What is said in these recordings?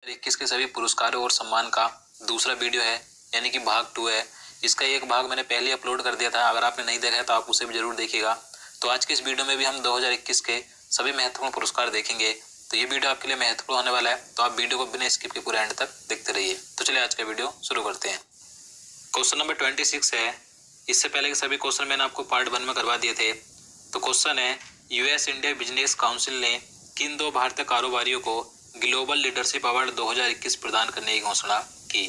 21 के सभी पुरस्कारों और सम्मान का दूसरा वीडियो है, यानी कि भाग 2 है। इसका एक भाग मैंने पहले अपलोड कर दिया था, अगर आपने नहीं देखा है तो आप उसे भी जरूर देखिएगा। तो आज के इस वीडियो में भी हम 2021 के सभी महत्वपूर्ण पुरस्कार देखेंगे। तो ये वीडियो आपके लिए महत्वपूर्ण होने वाला है, तो आप वीडियो को बिना स्किप के पूरे एंड तक देखते रहिए। तो चलिए आज का वीडियो शुरू करते हैं। क्वेश्चन नंबर 26 है। इससे पहले के सभी क्वेश्चन मैंने आपको पार्ट 1 में करवा दिए थे। तो क्वेश्चन है, यूएस इंडिया बिजनेस काउंसिल ने किन दो भारतीय कारोबारियों को ग्लोबल लीडरशिप अवार्ड 2021 प्रदान करने की घोषणा की।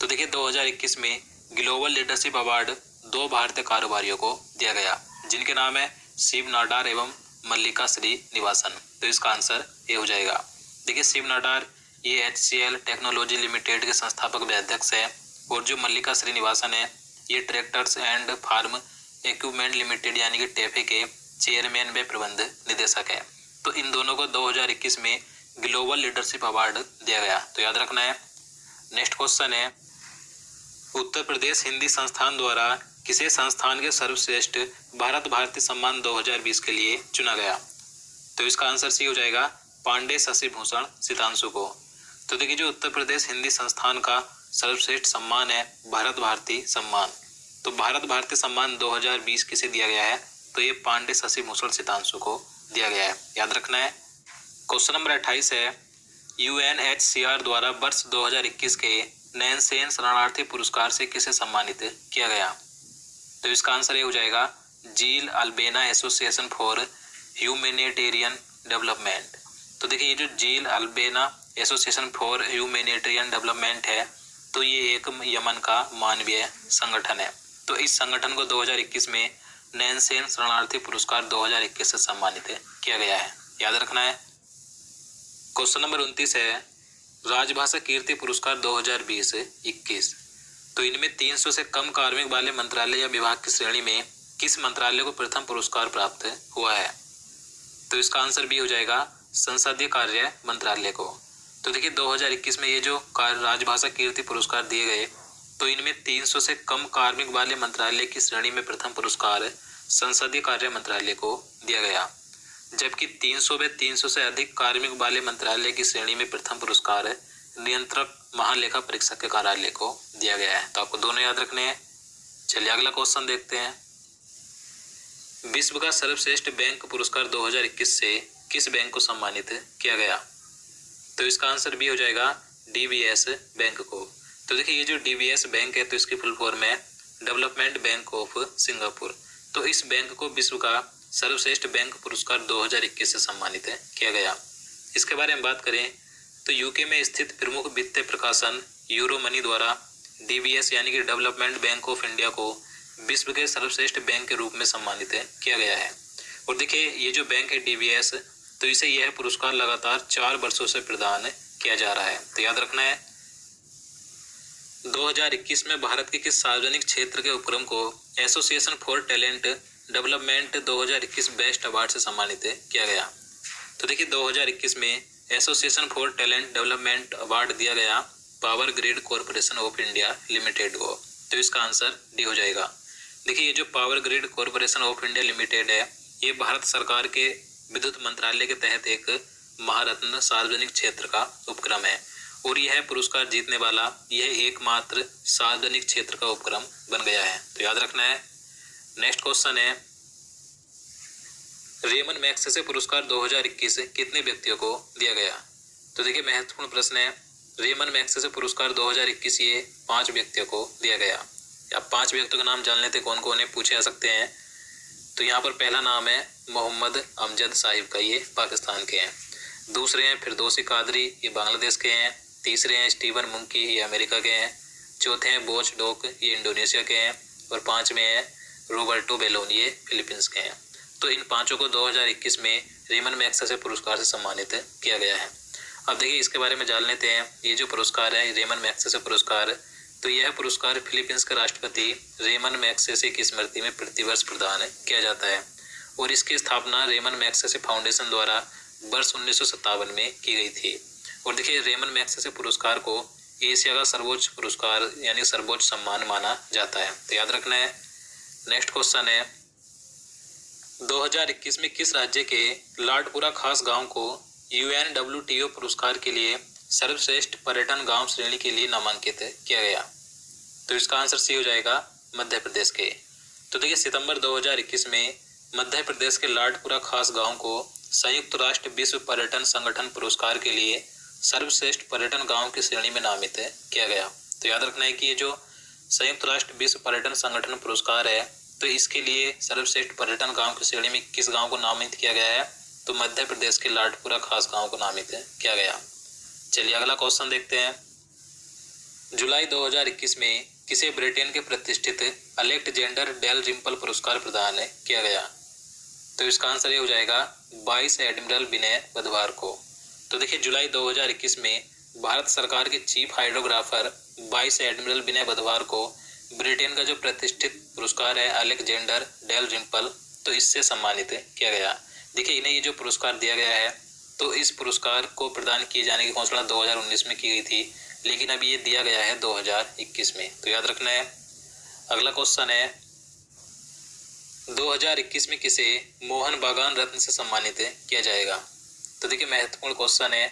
तो देखिए 2021 में ग्लोबल लीडरशिप अवार्ड दो भारतीय कारोबारियों को दिया गया, जिनके नाम है शिव नाडार एवं मल्लिका श्रीनिवासन। तो इसका आंसर ये हो जाएगा। देखिए शिव नाडार ये HCL टेक्नोलॉजी लिमिटेड के संस्थापक व अध्यक्ष है, और जो मल्लिका श्रीनिवासन है ये tractors and farm equipment limited यानी कि टेफे के चेयरमैन व प्रबंध निदेशक है। तो इन दोनों को 2021 में ग्लोबल लीडरशिप अवार्ड दिया गया, तो याद रखना है। नेक्स्ट क्वेश्चन है, उत्तर प्रदेश हिंदी संस्थान द्वारा किसे संस्थान के सर्वश्रेष्ठ भारत भारती सम्मान 2020 के लिए चुना गया। तो इसका आंसर सी हो जाएगा, पांडे शशि भूषण सितांशु को। तो देखिए जो उत्तर प्रदेश हिंदी संस्थान का सर्वश्रेष्ठ सम्मान है भारत भारती सम्मान, तो भारत भारती सम्मान 2020 किसे दिया गया है, तो ये पांडे शशि भूषण सितांशु को दिया गया है, याद रखना है। क्वेश्चन नंबर 28 है, UNHCR द्वारा वर्ष 2021 के नैनसेन शरणार्थी पुरस्कार से किसे सम्मानित किया गया। तो इसका आंसर ये हो जाएगा, जील अल्बेना एसोसिएशन फॉर ह्यूमैनिटेरियन डेवलपमेंट। तो देखिए ये जो जील अल्बेना एसोसिएशन फॉर ह्यूमैनिटेरियन डेवलपमेंट है, तो ये एक यमन का मानवीय संगठन है। तो इस संगठन को 2021 में नैनसेन शरणार्थी पुरस्कार 2021 से सम्मानित किया गया है, याद रखना है। क्वेश्चन नंबर 29 है, राजभाषा कीर्ति पुरस्कार 2020-21। तो इनमें 300 से कम कार्मिक वाले मंत्रालय या विभाग की श्रेणी में किस मंत्रालय को प्रथम पुरस्कार प्राप्त हुआ है। तो इसका आंसर भी हो जाएगा, संसदीय कार्य मंत्रालय को। तो देखिए 2021 में ये जो राजभाषा कीर्ति पुरस्कार दिए गए, तो इनमें 300 से कम कार्मिक वाले मंत्रालय की श्रेणी में प्रथम पुरस्कार संसदीय कार्य मंत्रालय को दिया गया, जबकि 300 व 300 से अधिक कार्मिक वाले मंत्रालय की श्रेणी में प्रथम पुरस्कार नियंत्रक महालेखा परीक्षक के कार्यालय को दिया गया है। तो आपको दोनों याद रखने हैं। चलिए अगला क्वेश्चन देखते हैं। विश्व का सर्वश्रेष्ठ बैंक पुरस्कार 2021 से किस बैंक को सम्मानित किया गया। तो इसका आंसर भी हो जाएगा, DBS बैंक को। तो देखिए ये जो DBS बैंक है, तो इसकी फुल फॉर्म है डेवलपमेंट बैंक ऑफ सिंगापुर। तो इस बैंक को विश्व का सर्वश्रेष्ठ बैंक पुरस्कार 2021 से सम्मानित किया गया। इसके बारे में बात करें तो यूके में स्थित प्रमुख वित्तीय प्रकाशन यूरो मनी द्वारा DBS यानी कि डेवलपमेंट बैंक ऑफ इंडिया को विश्व के सर्वश्रेष्ठ बैंक के रूप में सम्मानित किया गया है। और देखिए ये जो बैंक है DBS, तो इसे यह पुरस्कार लगातार 4 वर्षों से प्रदान किया जा रहा है, तो याद रखना है। 2021 में भारत के किस सार्वजनिक क्षेत्र के उपक्रम को association for talent development 2021 best award से सम्मानित किया गया। तो देखिए 2021 में association for talent development award दिया गया power grid corporation of India limited को। तो इसका आंसर डी हो जाएगा। देखिए ये जो power grid corporation of India limited है, ये भारत सरकार के विद्युत मंत्रालय के तहत एक महारत्न सार्वजनिक क्षेत्र का उपक्रम है, और यह पुरस्कार जीतने वाला यह एकमात्र सार्वजनिक क्षेत्र का उपक्रम बन गया है, तो याद रखना है। नेक्स्ट क्वेश्चन है, रेमन मैग्सेसे पुरस्कार 2021 कितने व्यक्तियों को दिया गया। तो देखिए महत्वपूर्ण प्रश्न है, रेमन मैग्सेसे पुरस्कार 2021 ये 5 व्यक्तियों को दिया गया। आप 5 व्यक्तियों का नाम जान लेते कौन कौन है, पूछे जा सकते हैं। तो यहाँ पर पहला नाम है मोहम्मद अमजद साहिब का, ये पाकिस्तान के हैं। दूसरे हैं फिरदौसी कादरी, ये बांग्लादेश के हैं। तीसरे हैं स्टीवन मुंकी, ये अमेरिका के हैं। चौथे हैं बोच डोक, ये इंडोनेशिया के हैं। और 5वें हैं रोबर्टो बेलोनी, ये फिलीपींस के हैं। तो इन 5 को 2021 में रेमन मैग्सेसे पुरस्कार से सम्मानित किया गया है। अब देखिए इसके बारे में जान लेते हैं। ये जो पुरस्कार है रेमन मैग्सेसे पुरस्कार, तो यह पुरस्कार फिलीपींस के राष्ट्रपति रेमन मैग्सेसे की स्मृति में प्रतिवर्ष प्रदान किया जाता है, और इसकी स्थापना रेमन मैग्सेसे फाउंडेशन द्वारा वर्ष 1957 में की गई थी। और देखिए रेमन मैग्सेसे पुरस्कार को एशिया का सर्वोच्च पुरस्कार यानी सर्वोच्च सम्मान माना जाता है, तो याद रखना है। नेक्स्ट क्वेश्चन है, 2021 में किस राज्य के लाडपुरा खास गांव को UNWTO पुरस्कार के लिए सर्वश्रेष्ठ पर्यटन गांव श्रेणी के लिए नामांकित किया गया? तो इसका आंसर सी हो जाएगा, मध्य प्रदेश के। तो देखिए सितंबर 2021 में मध्य प्रदेश के लाडपुरा खास गांव को संयुक्त राष्ट्र विश्व पर्यटन संगठन पुरस्कार के लिए सर्वश्रेष्ठ पर्यटन गांव की श्रेणी में नामित किया गया। तो याद रखना है कि ये जो संयुक्त राष्ट्र विश्व पर्यटन संगठन पुरस्कार है, तो इसके लिए सर्वश्रेष्ठ पर्यटन गांव की श्रेणी में किस गांव को नामित किया गया है? तो मध्य प्रदेश के लाडपुरा खास गांव को नामित किया गया। चलिए अगला क्वेश्चन देखते हैं। जुलाई 2021 में किसे ब्रिटेन के प्रतिष्ठित अलेक्जेंडर डेल रिम्पल पुरस्कार प्रदान किया गया? तो इसका आंसर ये हो जाएगा, वाइस एडमिरल विनय बुधवार को। तो देखिए जुलाई 2021 में भारत सरकार के चीफ हाइड्रोग्राफर वाइस एडमिरल विनय बुधवार को ब्रिटेन का जो प्रतिष्ठित पुरस्कार है अलेक्जेंडर डेल रिम्पल, तो इससे सम्मानित किया गया। देखिए इन्हें ये जो पुरस्कार दिया गया है, तो इस पुरस्कार को प्रदान किए जाने की घोषणा 2019 में की गई थी, लेकिन अभी ये दिया गया है 2021 में। तो याद रखना है। अगला क्वेश्चन है, 2021 में किसे मोहन बागान रत्न से सम्मानित किया जाएगा? तो देखिए महत्वपूर्ण क्वेश्चन है,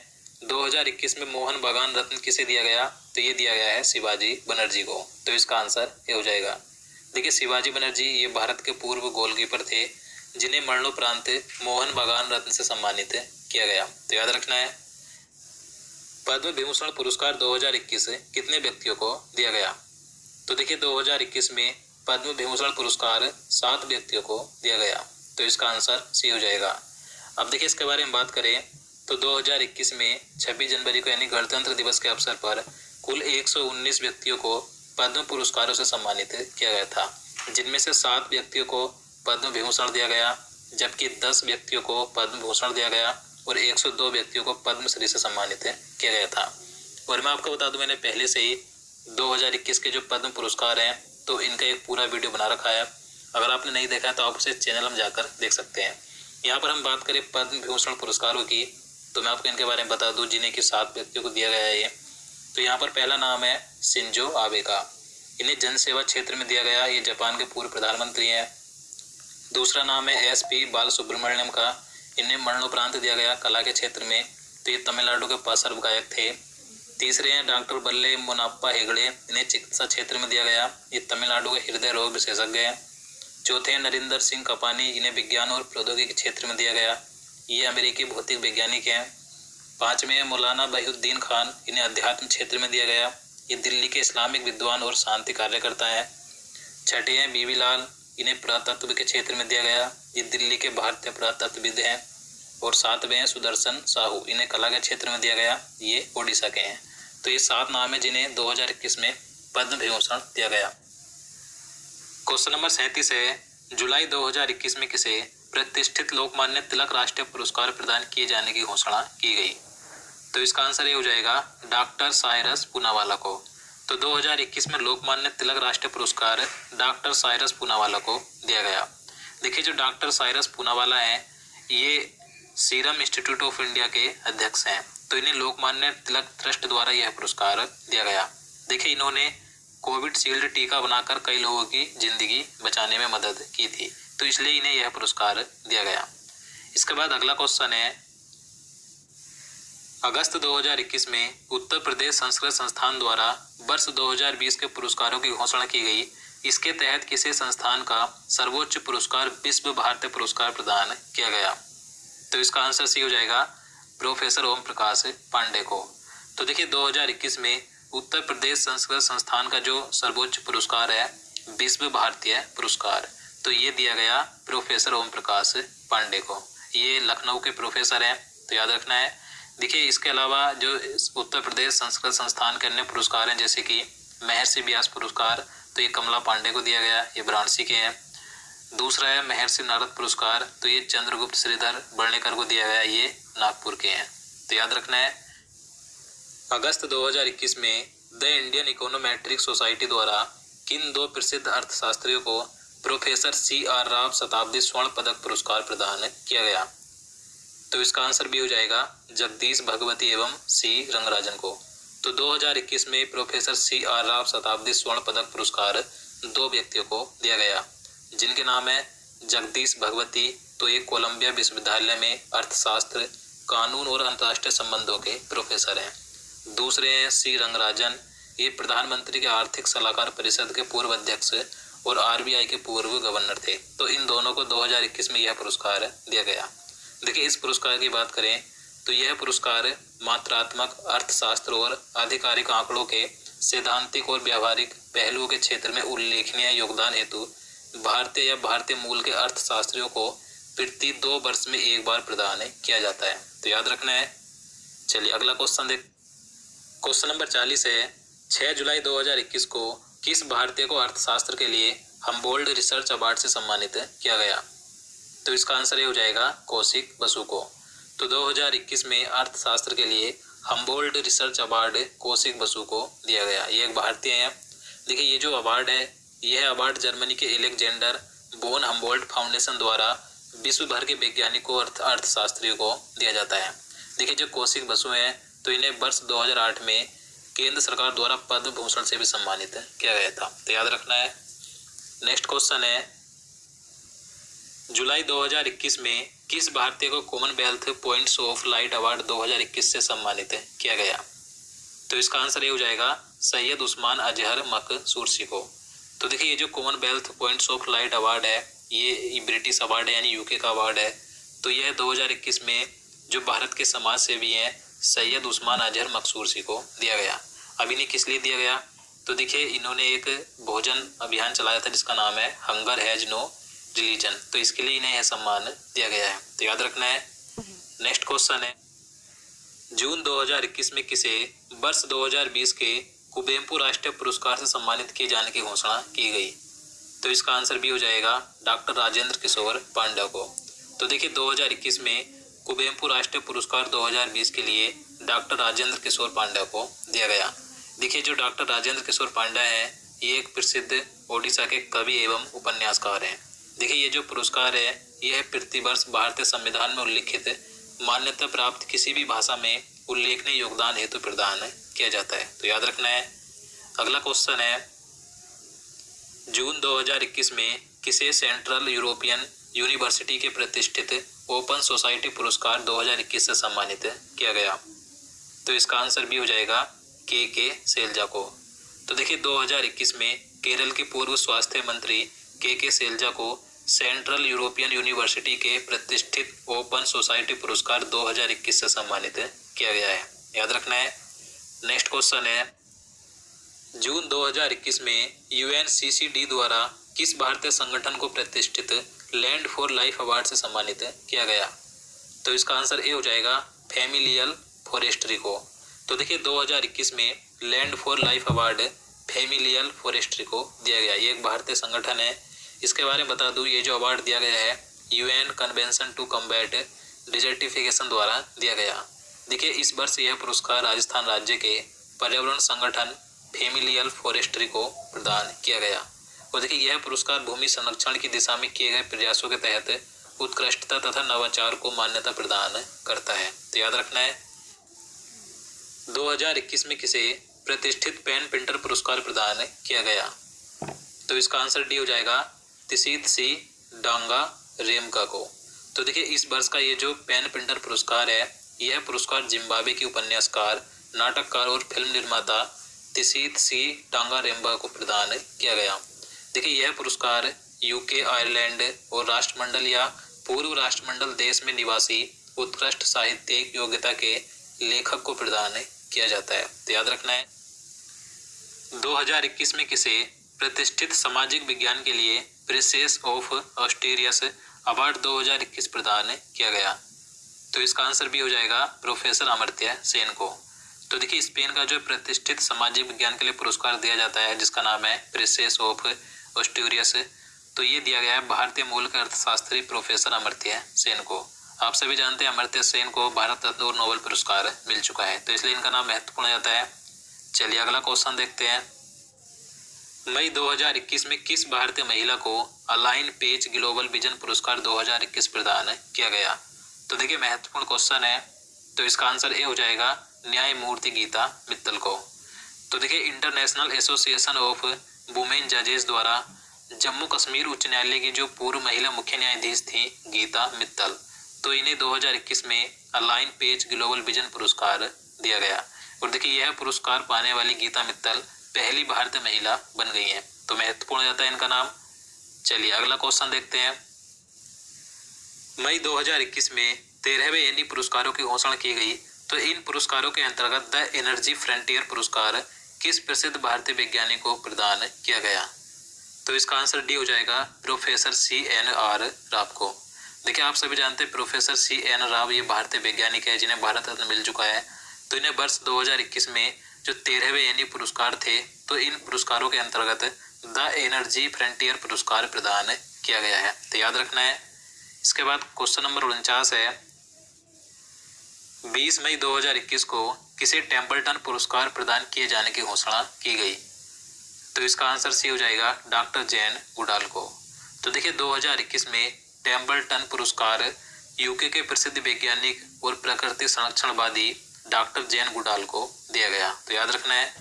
2021 में मोहन बागान रत्न किसे दिया गया? तो ये दिया गया है शिवाजी बनर्जी को। तो इसका आंसर ये हो जाएगा। देखिए शिवाजी बनर्जी ये भारत के पूर्व गोलकीपर थे, जिन्हें मरणोपरांत मोहन बागान रत्न से सम्मानित किया गया। तो याद रखना है। पद्म विभूषण पुरस्कार 2021 कितने व्यक्तियों को दिया गया? तो देखिए 2021 में पद्म विभूषण पुरस्कार 7 व्यक्तियों को दिया गया। तो इसका आंसर सी हो जाएगा। अब देखिए इसके बारे में बात करें तो 2021 में 26 जनवरी को यानी गणतंत्र दिवस के अवसर पर कुल 119 व्यक्तियों को पद्म पुरस्कारों से सम्मानित किया गया था, जिनमें से 7 व्यक्तियों को पद्म विभूषण दिया गया, जबकि 10 व्यक्तियों को पद्म भूषण दिया गया और 102 व्यक्तियों को पद्मश्री से सम्मानित किया गया था। और मैं आपको बता दूं, मैंने पहले से ही 2021 के जो पद्म पुरस्कार हैं, तो इनका एक पूरा वीडियो बना रखा है। अगर आपने नहीं देखा है तो आप उसे चैनल में जाकर देख सकते हैं। यहाँ पर हम बात करें पद्म विभूषण पुरस्कारों की, तो मैं आपको इनके बारे में बता दूं, जिन्हें कि 7 व्यक्तियों को दिया गया है ये। तो यहाँ पर पहला नाम है शिंजो आबे का, इन्हें जनसेवा क्षेत्र में दिया गया, ये जापान के पूर्व प्रधानमंत्री हैं। दूसरा नाम है SP बालसुब्रमण्यम का, इन्हें मरणोपरांत दिया गया कला के क्षेत्र में, तो ये तमिलनाडु के पार्श्व गायक थे। तीसरे हैं डॉक्टर बल्ले मुनाप्पा हेगड़े, इन्हें चिकित्सा क्षेत्र में दिया गया, ये तमिलनाडु के हृदय रोग विशेषज्ञ हैं। चौथे हैं नरिंदर सिंह कपानी, इन्हें विज्ञान और प्रौद्योगिकी क्षेत्र में दिया गया, ये अमेरिकी भौतिक वैज्ञानिक हैं। पाँचवें हैं मौलाना बहीउद्दीन खान, इन्हें अध्यात्म क्षेत्र में दिया गया, ये दिल्ली के इस्लामिक विद्वान और शांति कार्यकर्ता हैं। छठे हैं बीबी लाल, इन्हें पुरातत्व के क्षेत्र में दिया गया, ये दिल्ली के भारतीय पुरातत्वविद हैं। और 7वें हैं सुदर्शन साहू, इन्हें कला के क्षेत्र में दिया गया, ये ओडिशा के हैं। तो ये 7 नाम है जिन्हें 2021 में पद्म विभूषण दिया गया। क्वेश्चन नंबर 37 है, जुलाई 2021 में किसे प्रतिष्ठित लोकमान्य तिलक राष्ट्रीय पुरस्कार प्रदान किए जाने की घोषणा की गई? तो इसका आंसर ये हो जाएगा, डॉक्टर साइरस पूनावाला को। तो 2021 में लोकमान्य तिलक राष्ट्रीय पुरस्कार डॉक्टर साइरस पूनावाला को दिया गया। देखिए जो डॉक्टर साइरस पूनावाला हैं, ये सीरम इंस्टीट्यूट ऑफ इंडिया के अध्यक्ष हैं, तो इन्हें लोकमान्य तिलक ट्रस्ट द्वारा यह पुरस्कार दिया गया। देखिए इन्होंने कोविशील्ड टीका बनाकर कई लोगों की जिंदगी बचाने में मदद की थी, तो इसलिए इन्हें यह पुरस्कार दिया गया। इसके बाद अगला क्वेश्चन है, अगस्त 2021 में उत्तर प्रदेश संस्कृत संस्थान द्वारा वर्ष 2020 के पुरस्कारों की घोषणा की गई। इसके तहत किसी संस्थान का सर्वोच्च पुरस्कार विश्व भारती पुरस्कार प्रदान किया गया? तो इसका आंसर सी हो जाएगा, प्रोफेसर ओम प्रकाश पांडे को। तो देखिए 2021 में उत्तर प्रदेश संस्कृत संस्थान का जो सर्वोच्च पुरस्कार है विश्व भारतीय पुरस्कार, तो ये दिया गया प्रोफेसर ओम प्रकाश पांडे को। ये लखनऊ के प्रोफेसर हैं, तो याद रखना है। देखिए इसके अलावा जो उत्तर प्रदेश संस्कृत संस्थान के अन्य पुरस्कार हैं, जैसे कि महर्षि व्यास पुरस्कार, तो ये कमला पांडे को दिया गया, ये वाराणसी के हैं। दूसरा है महर्षि नारद पुरस्कार, तो ये चंद्रगुप्त श्रीधर वर्णेकर को दिया गया, ये नागपुर के हैं। तो याद रखना है। अगस्त 2021 में द इंडियन इकोनोमेट्रिक सोसाइटी द्वारा किन 2 प्रसिद्ध अर्थशास्त्रियों को प्रोफेसर CR राव शताब्दी स्वर्ण पदक पुरस्कार प्रदान किया गया? तो इसका आंसर भी हो जाएगा, जगदीश भगवती एवं C रंगराजन को। तो 2021 में प्रोफेसर CR राव शताब्दी स्वर्ण पदक पुरस्कार 2 व्यक्तियों को दिया गया, जिनके नाम है जगदीश भगवती, तो ये कोलंबिया विश्वविद्यालय में अर्थशास्त्र, कानून और अंतर्राष्ट्रीय संबंधों के प्रोफेसर हैं। दूसरे हैं सी रंगराजन, ये प्रधानमंत्री के आर्थिक सलाहकार परिषद के पूर्व अध्यक्ष और आरबीआई के पूर्व गवर्नर थे। तो इन दोनों को 2021 में यह पुरस्कार दिया गया। देखिए, इस पुरस्कार की बात करें तो यह पुरस्कार मात्रात्मक अर्थशास्त्र और आधिकारिक आंकड़ों के सैद्धांतिक और व्यावहारिक पहलुओं के क्षेत्र में उल्लेखनीय योगदान हेतु भारतीय या भारतीय मूल के अर्थशास्त्रियों को प्रति 2 वर्ष में एक बार प्रदान किया जाता है। तो याद रखना है। चलिए अगला क्वेश्चन देख। क्वेश्चन नंबर 40 है, 6 जुलाई 2021 को किस भारतीय को अर्थशास्त्र के लिए हम्बोल्ट रिसर्च अवार्ड से सम्मानित किया गया? तो इसका आंसर ये हो जाएगा कौशिक बसु को। तो 2021 में अर्थशास्त्र के लिए Humboldt research award Kaushik Basu को दिया गया। ये एक भारतीय है। देखिए, ये जो अवार्ड है, यह अवार्ड जर्मनी के एलेक्जेंडर बोन हम्बोल्ट फाउंडेशन द्वारा विश्व भर के वैज्ञानिकों और अर्थशास्त्रियों को दिया जाता है। देखिए, जो कौशिक बसु हैं तो इन्हें वर्ष 2008 में केंद्र सरकार द्वारा पद्म भूषण से भी सम्मानित किया गया था। तो याद रखना है। नेक्स्ट क्वेश्चन है, जुलाई 2021 में किस भारतीय को Commonwealth points of light award 2021 से सम्मानित किया गया? तो इसका आंसर ये हो जाएगा सैयद उस्मान अजहर मकसूरसी को। तो देखिए, ये जो Commonwealth points of light award है, ये ब्रिटिश अवार्ड है, यानी यूके का अवार्ड है। तो यह 2021 में जो भारत के समाज सेवी हैं सैयद उस्मान अजहर मकसूरसी को दिया गया। अब इन्हें किस लिए दिया गया? तो देखिए, इन्होंने एक भोजन अभियान चलाया था जिसका नाम है हंगर हैज नो रिलीजन। तो इसके लिए इन्हें यह सम्मान दिया गया है। तो याद रखना है। नेक्स्ट क्वेश्चन है, जून 2021 में किसे वर्ष 2020 के कुवेम्पु राष्ट्रीय पुरस्कार से सम्मानित किए जाने की घोषणा की गई? तो इसका आंसर भी हो जाएगा डॉक्टर राजेंद्र किशोर पांडा को। तो देखिए, 2021 में कुवेम्पु राष्ट्रीय पुरस्कार 2020 के लिए डॉक्टर राजेंद्र किशोर पांडा को दिया गया। देखिए, जो डॉक्टर राजेंद्र किशोर पांडा है, ये एक प्रसिद्ध ओडिशा के कवि एवं उपन्यासकार हैं। देखिए, ये जो पुरस्कार है, यह प्रतिवर्ष भारतीय संविधान में उल्लिखित मान्यता प्राप्त किसी भी भाषा में उल्लेखनीय योगदान हेतु प्रदान किया जाता है। तो याद रखना है। अगला क्वेश्चन है, जून 2021 में किसे सेंट्रल यूरोपियन यूनिवर्सिटी के प्रतिष्ठित ओपन सोसाइटी पुरस्कार 2021 से सम्मानित किया गया? तो इसका आंसर भी हो जाएगा के सैलजा को। तो देखिए, 2021 में केरल के पूर्व स्वास्थ्य मंत्री के सैलजा को सेंट्रल यूरोपियन यूनिवर्सिटी के प्रतिष्ठित ओपन सोसाइटी पुरस्कार 2021 से सम्मानित किया गया है। याद रखना है। नेक्स्ट क्वेश्चन है, जून 2021 में यूएनसीसीडी द्वारा किस भारतीय संगठन को प्रतिष्ठित लैंड फॉर लाइफ अवार्ड से सम्मानित किया गया? तो इसका आंसर ए हो जाएगा फैमिलियल फॉरेस्ट्री को। तो देखिए, 2021 में land for life award familial forestry को दिया गया। ये एक भारतीय संगठन है। इसके बारे में बता दूं, ये जो अवार्ड दिया गया है UN convention to combat desertification द्वारा दिया गया। देखिए, इस वर्ष यह पुरस्कार राजस्थान राज्य के पर्यावरण संगठन फैमिलियल फॉरेस्ट्री को प्रदान किया गया। और देखिए, यह पुरस्कार भूमि संरक्षण की दिशा में किए गए प्रयासों के तहत उत्कृष्टता तथा नवाचार को मान्यता प्रदान करता है। तो याद रखना है। 2021 में किसे प्रतिष्ठित पेन पेंटर पुरस्कार प्रदान किया गया? तो इसका आंसर डी हो जाएगा तिसीत सी डांगा रेमका को। तो देखिए, इस वर्ष का ये जो पेन पेंटर पुरस्कार है, यह पुरस्कार जिम्बाब्वे के उपन्यासकार, नाटककार और फिल्म निर्माता तिसीत सी डांगा रेमका को प्रदान किया गया। देखिए, यह पुरस्कार यूके, आयरलैंड और राष्ट्रमंडल या पूर्व राष्ट्रमंडल देश में निवासी उत्कृष्ट साहित्यिक योग्यता के लेखक को प्रदान किया जाता है। तो याद रखना है। 2021 में किसे प्रतिष्ठित सामाजिक विज्ञान के लिए प्रिंसेस ऑफ ऑस्ट्रेरियस अवार्ड 2021 प्रदान किया गया? तो इसका आंसर भी हो जाएगा प्रोफेसर अमर्त्य सेन को। तो देखिए, स्पेन का जो प्रतिष्ठित सामाजिक विज्ञान के लिए पुरस्कार दिया जाता है जिसका नाम है प्रिंसेस ऑफ ऑस्ट्रेरियस, तो ये दिया गया है भारतीय मूल के अर्थशास्त्री प्रोफेसर अमर्त्य सेन को। आप सभी जानते हैं अमर्त्य सेन को भारत रत्न और नोबेल पुरस्कार मिल चुका है, तो इसलिए इनका नाम महत्वपूर्ण जाता है। चलिए अगला क्वेश्चन देखते हैं। मई 2021 में किस भारतीय महिला को अलाइन पेज ग्लोबल विजन पुरस्कार 2021 प्रदान किया गया? तो देखिए, महत्वपूर्ण क्वेश्चन है। तो इसका आंसर ए हो जाएगा न्यायमूर्ति गीता मित्तल को। तो देखिए, इंटरनेशनल एसोसिएशन ऑफ वुमेन जजेस द्वारा जम्मू कश्मीर उच्च न्यायालय की जो पूर्व महिला मुख्य न्यायाधीश थी गीता मित्तल, तो इन्हें 2021 में अलाइन पेज ग्लोबल विजन पुरस्कार दिया गया। और देखिए यह पुरस्कार पाने वाली गीता मित्तल पहली भारतीय महिला बन गई हैं, तो महत्वपूर्ण हो जाता है इनका नाम। चलिए अगला क्वेश्चन देखते हैं। मई 2021 में 13वें एनी पुरस्कारों की घोषणा की गई, तो इन पुरस्कारों के अंतर्गत द एनर्जी फ्रंटियर पुरस्कार किस प्रसिद्ध भारतीय वैज्ञानिक को प्रदान किया गया? तो इसका आंसर डी हो जाएगा, प्रोफेसर CNR राव को। देखिए आप सभी जानते हैं प्रोफेसर CN राव ये भारतीय वैज्ञानिक है जिन्हें भारत रत्न मिल चुका है। तो इन्हें वर्ष 2021 में जो 13वें एनी पुरस्कार थे, तो इन पुरस्कारों के अंतर्गत द एनर्जी फ्रंटियर पुरस्कार प्रदान किया गया है, तो याद रखना है। इसके बाद क्वेश्चन नंबर 49 है, 20 मई 2021 को किसे टेम्पल्टन पुरस्कार प्रदान किए जाने की घोषणा की गई? तो इसका आंसर सी हो जाएगा, डॉक्टर जैन गुडाल को। तो देखिए 2021 में टेम्पल्टन पुरस्कार यूके के प्रसिद्ध वैज्ञानिक और प्रकृति संरक्षणवादी डॉक्टर जैन गुडाल को दिया गया, तो याद रखना है।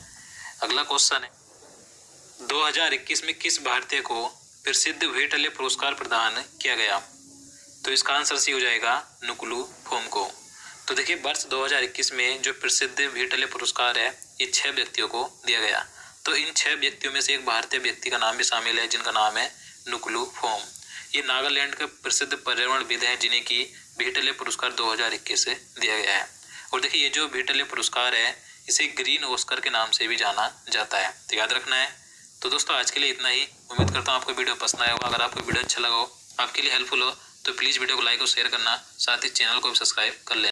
अगला क्वेश्चन है, 2021 में किस भारतीय को प्रसिद्ध व्हीटले पुरस्कार प्रदान किया गया? तो इसका आंसर सी हो जाएगा, नुकुलू फोम को। तो देखिए वर्ष 2021 में जो प्रसिद्ध व्हीटले पुरस्कार है ये 6 व्यक्तियों को दिया गया। तो इन 6 व्यक्तियों में से एक भारतीय व्यक्ति का नाम भी शामिल है जिनका नाम है नुकुलू फोम। ये नागालैंड के प्रसिद्ध पर्यावरणविद हैं जिन्हें की व्हीटले पुरस्कार 2021 से दिया गया है। और देखिए ये जो व्हीटले पुरस्कार है इसे ग्रीन ऑस्कर के नाम से भी जाना जाता है, तो याद रखना है। तो दोस्तों आज के लिए इतना ही। उम्मीद करता हूँ आपको वीडियो पसंद आया होगा। अगर आपको वीडियो अच्छा लगा हो, आपके लिए हेल्पफुल हो, तो प्लीज़ वीडियो को लाइक और शेयर करना, साथ ही चैनल को भी सब्सक्राइब कर लेना।